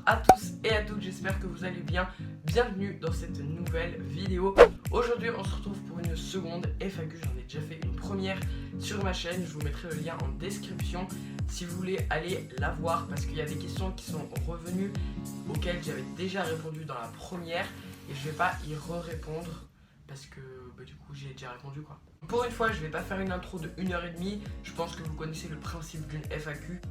à tous et à toutes, j'espère que vous allez bien. Bienvenue dans cette nouvelle vidéo. Aujourd'hui on se retrouve pour une seconde FAQ, j'en ai déjà fait une première sur ma chaîne, je vous mettrai le lien en description si vous voulez aller la voir parce qu'il y a des questions qui sont revenues auxquelles j'avais déjà répondu dans la première et je vais pas y répondre parce que du coup j'ai déjà répondu quoi. Pour une fois je vais pas faire une intro de 1h30, je pense que vous connaissez le principe d'une FAQ.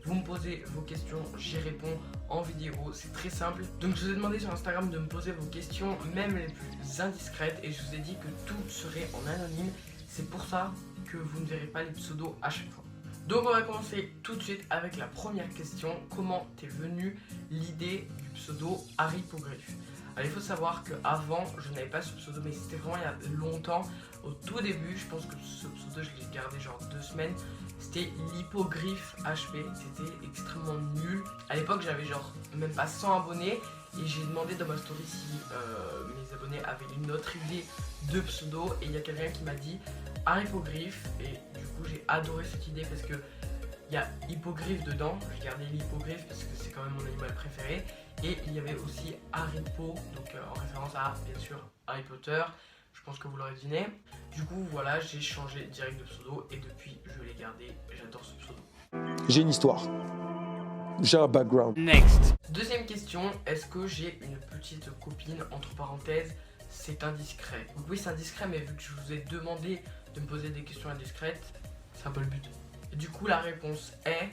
Vous me posez vos questions, j'y réponds en vidéo, c'est très simple. Donc je vous ai demandé sur Instagram de me poser vos questions, même les plus indiscrètes, et je vous ai dit que tout serait en anonyme. C'est pour ça que vous ne verrez pas les pseudos à chaque fois. Donc on va commencer tout de suite avec la première question. Comment t'es venue l'idée du pseudo Haripogriffe? Alors il faut savoir qu'avant je n'avais pas ce pseudo, mais c'était vraiment il y a longtemps. Au tout début, je pense que ce pseudo je l'ai gardé genre 2 semaines. C'était l'hippogriffe HP, c'était extrêmement nul. À l'époque j'avais genre même pas 100 abonnés et j'ai demandé dans ma story si mes abonnés avaient une autre idée de pseudo et il y a quelqu'un qui m'a dit Haripogriffe et du coup j'ai adoré cette idée parce que il y a hippogriffe dedans, j'ai gardé l'hippogriffe parce que c'est quand même mon animal préféré. Et il y avait aussi Haripo, donc en référence à bien sûr Harry Potter, je pense que vous l'aurez deviné. Du coup voilà, j'ai changé direct de pseudo et depuis je l'ai gardé, j'adore ce pseudo. J'ai une histoire, j'ai un background. Next. Deuxième question, est-ce que j'ai une petite copine, entre parenthèses, c'est indiscret. Donc oui c'est indiscret mais vu que je vous ai demandé de me poser des questions indiscrètes, c'est un peu le but. Et du coup la réponse est...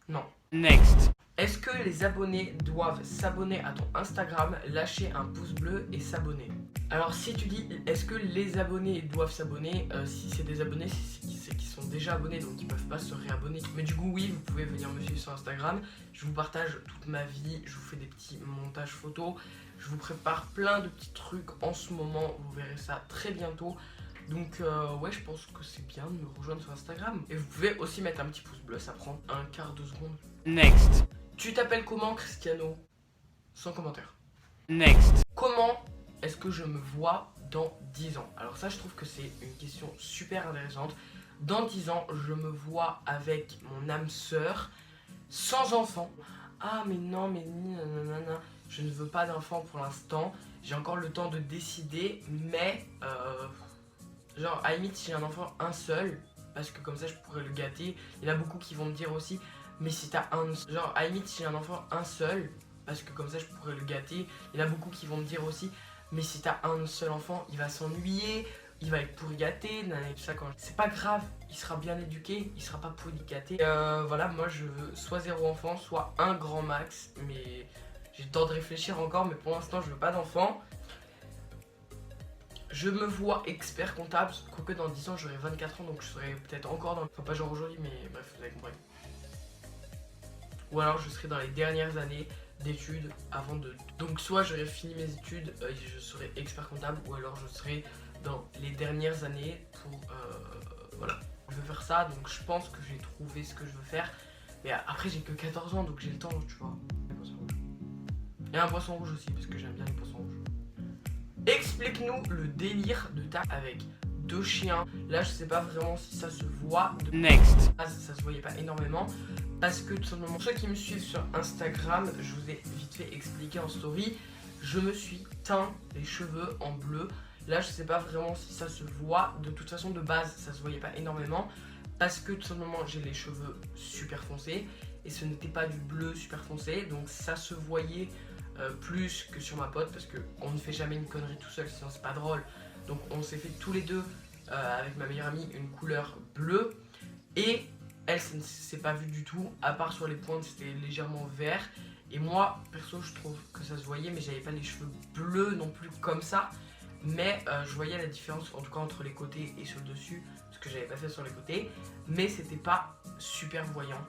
non. Next. Est-ce que les abonnés doivent s'abonner à ton Instagram, lâcher un pouce bleu et s'abonner? Alors si tu dis est-ce que les abonnés doivent s'abonner, si c'est des abonnés, c'est qu'ils sont déjà abonnés donc ils peuvent pas se réabonner. Mais du coup oui, vous pouvez venir me suivre sur Instagram, je vous partage toute ma vie, je vous fais des petits montages photos, je vous prépare plein de petits trucs en ce moment, vous verrez ça très bientôt. Donc ouais, je pense que c'est bien de me rejoindre sur Instagram. Et vous pouvez aussi mettre un petit pouce bleu, ça prend un quart de seconde. Next. Tu t'appelles comment, Cristiano? Sans commentaire. Next. Comment est-ce que je me vois dans 10 ans? Alors ça, je trouve que c'est une question super intéressante. Dans 10 ans, je me vois avec mon âme sœur, sans enfant. Ah mais non, mais nanana. Je ne veux pas d'enfant pour l'instant. J'ai encore le temps de décider, mais... genre à la limite si j'ai un enfant un seul, parce que comme ça je pourrais le gâter. Il y en a beaucoup qui vont me dire aussi, mais si t'as un... genre à la limite si j'ai un enfant un seul, parce que comme ça je pourrais le gâter. Il y en a beaucoup qui vont me dire aussi, mais si t'as un seul enfant, il va s'ennuyer, il va être pourri gâté, tout ça quand... C'est pas grave, il sera bien éduqué, il sera pas pourri gâté. Voilà, moi je veux soit 0 enfant, soit un grand max, mais j'ai le temps de réfléchir encore, mais pour l'instant je veux pas d'enfant. Je me vois expert comptable, quoique dans 10 ans j'aurai 24 ans donc je serai peut-être encore dans... Enfin pas genre aujourd'hui mais bref vous avez compris. Ou alors je serai dans les dernières années d'études avant de... Donc soit j'aurai fini mes études et je serai expert comptable ou alors je serai dans les dernières années pour... voilà. Je veux faire ça donc je pense que j'ai trouvé ce que je veux faire. Mais après j'ai que 14 ans donc j'ai le temps tu vois. Et un poisson rouge aussi parce que j'aime bien les poissons rouges. Explique-nous le délire de ta avec 2 chiens. Là, je sais pas vraiment si ça se voit. Next. Ça se voyait pas énormément parce que tout simplement, ceux qui me suivent sur Instagram, je vous ai vite fait expliqué en story. Je me suis teint les cheveux en bleu. Là, je sais pas vraiment si ça se voit. De toute façon, de base, ça se voyait pas énormément parce que tout simplement, j'ai les cheveux super foncés et ce n'était pas du bleu super foncé, donc ça se voyait. Plus que sur ma pote parce qu'on ne fait jamais une connerie tout seul sinon c'est pas drôle. Donc on s'est fait tous les deux avec ma meilleure amie une couleur bleue et elle ça ne s'est pas vu du tout à part sur les pointes c'était légèrement vert et moi perso je trouve que ça se voyait mais j'avais pas les cheveux bleus non plus comme ça mais je voyais la différence en tout cas entre les côtés et sur le dessus parce que j'avais pas fait sur les côtés mais c'était pas super voyant.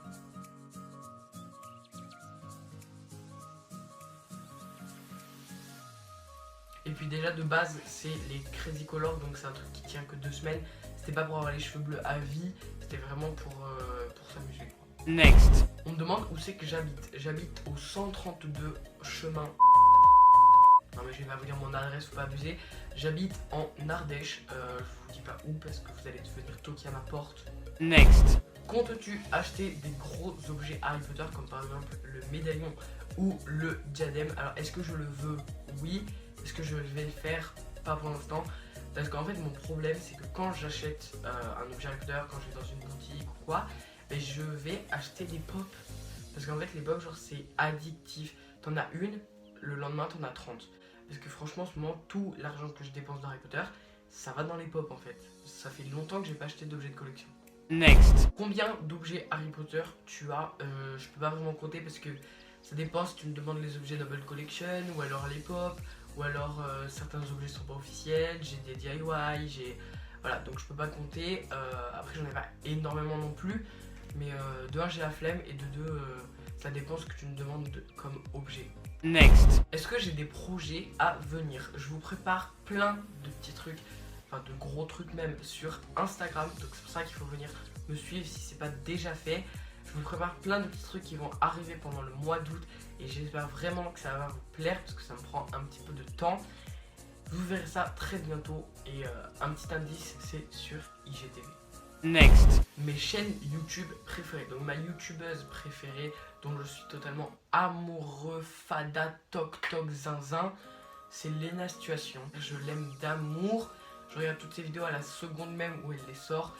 Et puis déjà de base c'est les Crazy Color donc c'est un truc qui tient que 2 semaines. C'était pas pour avoir les cheveux bleus à vie, c'était vraiment pour s'amuser. Next. On me demande où c'est que j'habite. J'habite au 132 chemin. Non mais je vais pas vous dire mon adresse, faut pas abuser. J'habite en Ardèche, je vous dis pas où parce que vous allez venir toquer à ma porte. Next. Comptes-tu acheter des gros objets Harry Potter comme par exemple le médaillon ou le diadème? Alors est-ce que je le veux? Oui. Est-ce que je vais le faire? Pas pour l'instant. Parce qu'en fait mon problème c'est que quand j'achète un objet Harry Potter, quand je vais dans une boutique ou quoi, ben, je vais acheter des pop. Parce qu'en fait les pop genre c'est addictif. T'en as une, le lendemain t'en as 30. Parce que franchement en ce moment tout l'argent que je dépense dans Harry Potter, ça va dans les pop en fait. Ça fait longtemps que j'ai pas acheté d'objets de collection. Next. Combien d'objets Harry Potter tu as? Je peux pas vraiment compter parce que ça dépend si tu me demandes les objets Double Collection ou alors les pop ou alors certains objets sont pas officiels, j'ai des DIY, j'ai... Voilà, donc je peux pas compter. Après j'en ai pas énormément non plus, mais de 1 j'ai la flemme et de 2 ça dépend ce que tu me demandes comme objet. Next. Est-ce que j'ai des projets à venir? Je vous prépare plein de petits trucs, enfin de gros trucs même sur Instagram, donc c'est pour ça qu'il faut venir me suivre si c'est pas déjà fait. Je vous prépare plein de petits trucs qui vont arriver pendant le mois d'août et j'espère vraiment que ça va vous plaire parce que ça me prend un petit peu de temps. Vous verrez ça très bientôt et un petit indice, c'est sur IGTV. Next. Mes chaînes YouTube préférées, donc ma youtubeuse préférée dont je suis totalement amoureux, fada, toc toc zinzin, c'est Lena Situation. Je l'aime d'amour, je regarde toutes ses vidéos à la seconde même où elle les sort.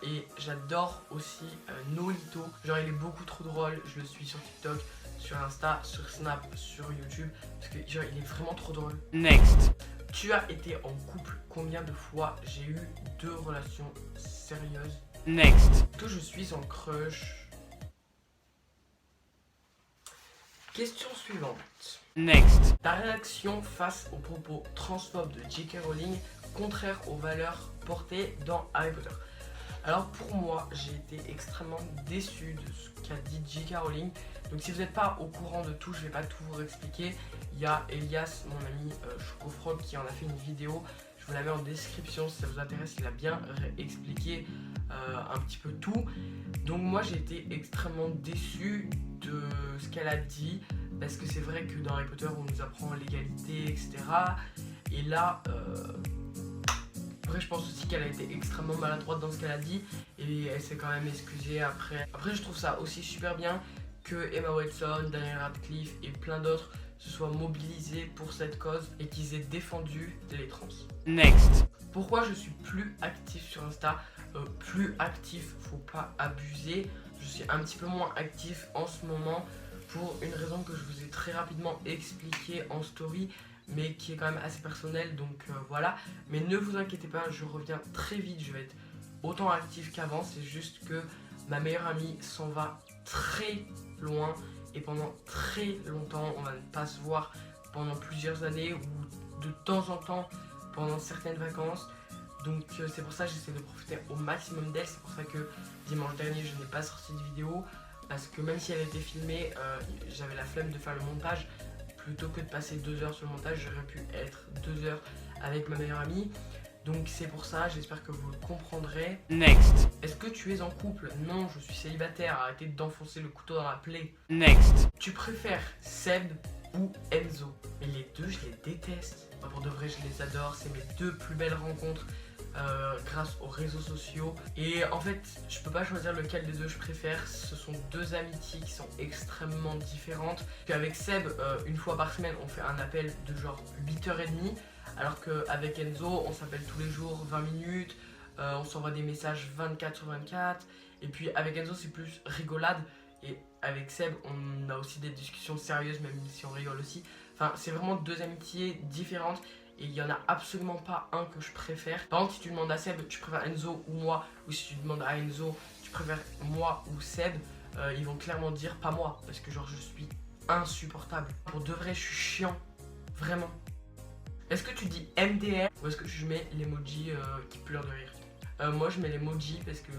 Et j'adore aussi Nolito, genre il est beaucoup trop drôle, je le suis sur TikTok, sur Insta, sur Snap, sur YouTube, parce que genre il est vraiment trop drôle. Next. Tu as été en couple combien de fois? J'ai eu 2 relations sérieuses. Next. Que je suis en crush. Question suivante. Next. Ta réaction face aux propos transphobes de J.K. Rowling, contraire aux valeurs portées dans Harry Potter? Alors pour moi, j'ai été extrêmement déçu de ce qu'a dit J.K. Rowling. Donc si vous n'êtes pas au courant de tout, je vais pas tout vous expliquer. Il y a Elias, mon ami Chocofrog, qui en a fait une vidéo. Je vous la mets en description si ça vous intéresse. Il a bien expliqué un petit peu tout. Donc moi j'ai été extrêmement déçu de ce qu'elle a dit. Parce que c'est vrai que dans Harry Potter on nous apprend l'égalité, etc. Et là... Après je pense aussi qu'elle a été extrêmement maladroite dans ce qu'elle a dit et elle s'est quand même excusée après. Après je trouve ça aussi super bien que Emma Watson, Daniel Radcliffe et plein d'autres se soient mobilisés pour cette cause et qu'ils aient défendu les trans. Next. Pourquoi je suis plus actif sur Insta? Plus actif, faut pas abuser. Je suis un petit peu moins actif en ce moment pour une raison que je vous ai très rapidement expliquée en story, mais qui est quand même assez personnel, donc voilà. Mais ne vous inquiétez pas, je reviens très vite, je vais être autant actif qu'avant. C'est juste que ma meilleure amie s'en va très loin et pendant très longtemps, on va ne pas se voir pendant plusieurs années ou de temps en temps pendant certaines vacances. Donc c'est pour ça que j'essaie de profiter au maximum d'elle. C'est pour ça que dimanche dernier, je n'ai pas sorti de vidéo parce que même si elle était filmée, j'avais la flemme de faire le montage. Plutôt que de passer 2 heures sur le montage, j'aurais pu être 2 heures avec ma meilleure amie. Donc c'est pour ça, j'espère que vous le comprendrez. Next. Est-ce que tu es en couple? Non, je suis célibataire, arrêtez d'enfoncer le couteau dans la plaie. Next. Tu préfères Seb ou Enzo? Mais les deux, je les déteste. Pour de vrai, je les adore, c'est mes 2 plus belles rencontres grâce aux réseaux sociaux. Et en fait, je peux pas choisir lequel des 2 je préfère. Ce sont 2 amitiés qui sont extrêmement différentes. Avec Seb, une fois par semaine, on fait un appel de genre 8h30. Alors qu'avec Enzo, on s'appelle tous les jours 20 minutes. On s'envoie des messages 24/24. Et puis avec Enzo, c'est plus rigolade. Et avec Seb, on a aussi des discussions sérieuses, même si on rigole aussi. Enfin, c'est vraiment 2 amitiés différentes. Et il n'y en a absolument pas un que je préfère. Par exemple, si tu demandes à Seb, tu préfères Enzo ou moi, ou si tu demandes à Enzo, tu préfères moi ou Seb, ils vont clairement dire pas moi, parce que genre je suis insupportable. Pour de vrai, je suis chiant, vraiment. Est-ce que tu dis MDR ou est-ce que je mets l'emoji qui pleure de rire? Moi je mets l'emoji parce que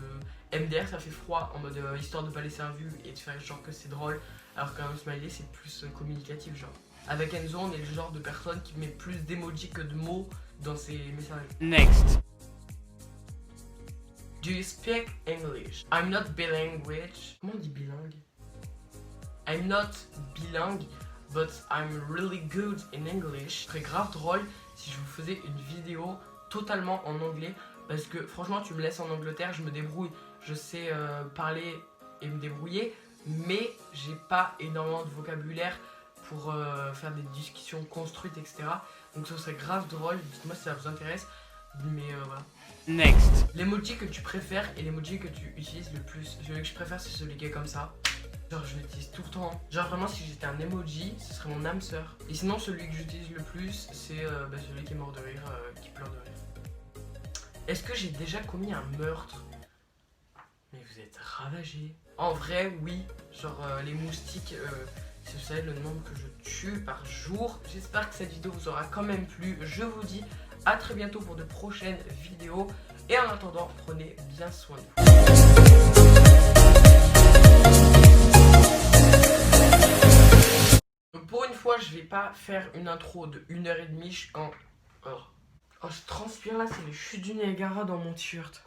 MDR ça fait froid en mode histoire de pas laisser un vu et de faire genre que c'est drôle, alors qu'un smiley c'est plus communicatif genre. Avec Enzo, on est le genre de personne qui met plus d'emojis que de mots dans ses messages. Next. Do you speak English? I'm not bilingual. Comment on dit bilingue? I'm not bilingue, but I'm really good in English. Ce serait grave drôle si je vous faisais une vidéo totalement en anglais. Parce que franchement, tu me laisses en Angleterre, je me débrouille. Je sais parler et me débrouiller. Mais j'ai pas énormément de vocabulaire pour faire des discussions construites, etc. Donc ça serait grave drôle. Dites-moi si ça vous intéresse. Mais voilà. Next. L'emoji que tu préfères et l'emoji que tu utilises le plus. Celui que je préfère, c'est celui qui est comme ça. Genre je l'utilise tout le temps. Genre vraiment si j'étais un emoji, ce serait mon âme sœur. Et sinon celui que j'utilise le plus, c'est celui qui est mort de rire, qui pleure de rire. Est-ce que j'ai déjà commis un meurtre? Mais vous êtes ravagés. En vrai oui, genre les moustiques, si vous savez le nombre que je tue par jour. J'espère que cette vidéo vous aura quand même plu. Je vous dis à très bientôt pour de prochaines vidéos. Et en attendant, prenez bien soin de vous. Donc pour une fois, je vais pas faire une intro de 1h30 quand... Oh, je transpire là, c'est les chutes du Niagara dans mon t-shirt.